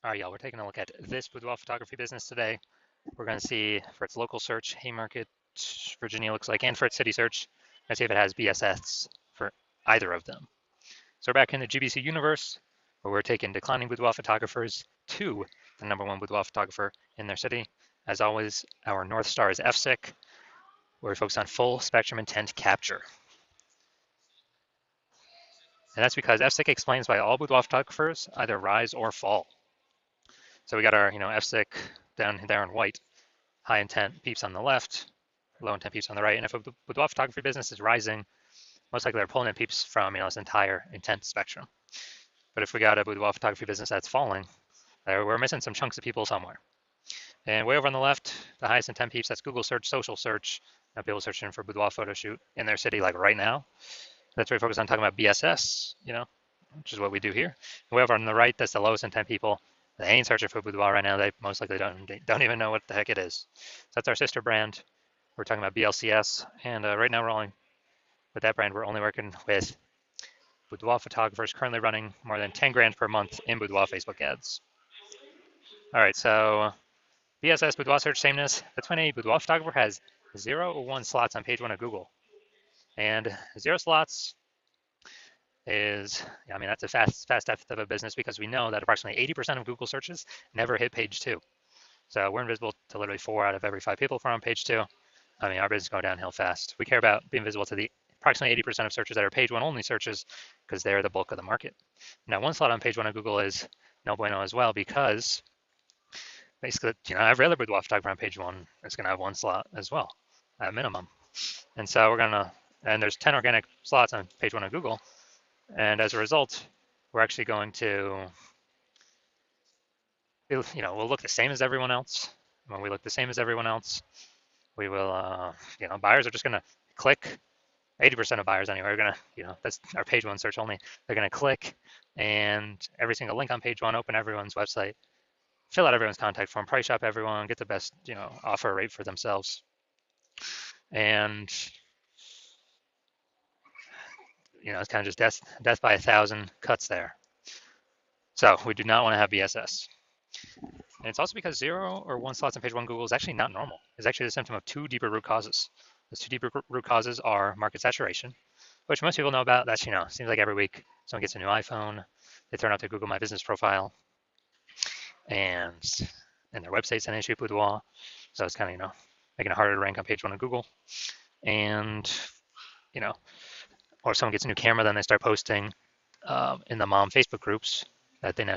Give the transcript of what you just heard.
All right, y'all, we're taking a look at this boudoir photography business today. We're going to see for its local search, Haymarket, Virginia looks like, and for its city search, let's see if it has BSS for either of them. So we're back in the GBC universe, where we're taking declining boudoir photographers to the #1 boudoir photographer in their city. As always, our North Star is FSIC, where we focus on full spectrum intent capture. And that's because FSIC explains why all boudoir photographers either rise or fall. So we got our, FSIC down there in white, high intent peeps on the left, low intent peeps on the right. And if a boudoir photography business is rising, most likely they're pulling in peeps from, this entire intent spectrum. But if we got a boudoir photography business that's falling, we're missing some chunks of people somewhere. And way over on the left, the highest intent peeps, that's Google search, social search, people searching for boudoir photo shoot in their city, like right now. That's where we focus on talking about BSS, which is what we do here. And way over on the right, that's the lowest intent people. They ain't searching for boudoir right now. They most likely don't even know what the heck it is. So that's our sister brand. We're talking about BLCS, and right now with that brand, we're only working with boudoir photographers currently running more than 10 grand per month in boudoir Facebook ads. All right, so BSS, boudoir search sameness. That's when a boudoir photographer has 0 or 1 slots on page 1 of Google. And 0 slots is, that's a fast death of a business, because we know that approximately 80% of Google searches never hit page 2. So we're invisible to literally 4 out of every 5 people from on page 2. Our business is going downhill fast. We care about being visible to the approximately 80% of searches that are page 1 only searches, because they're the bulk of the market. Now, 1 slot on page 1 of Google is no bueno as well, because basically, every other boudoir photographer on page 1 is going to have 1 slot as well, at minimum. And so and there's 10 organic slots on page 1 of Google. And as a result, we're actually going to, we'll look the same as everyone else. When we look the same as everyone else, we will, buyers are just going to click. 80% of buyers anyway are going to, that's our page 1 search only. They're going to click, and every single link on page 1, open everyone's website, fill out everyone's contact form, price shop everyone, get the best, offer rate for themselves. And, it's kind of just death by 1,000 cuts there. So we do not want to have BSS. And it's also because 0 or 1 slots on page 1 Google is actually not normal. It's actually the symptom of 2 deeper root causes. Those 2 deeper root causes are market saturation, which most people know about. That's, seems like every week someone gets a new iPhone, they turn out their Google My Business profile, and their website's an issue boudoir. So it's kind of, making it harder to rank on page 1 of Google. And, or someone gets a new camera, then they start posting in the mom Facebook groups that they now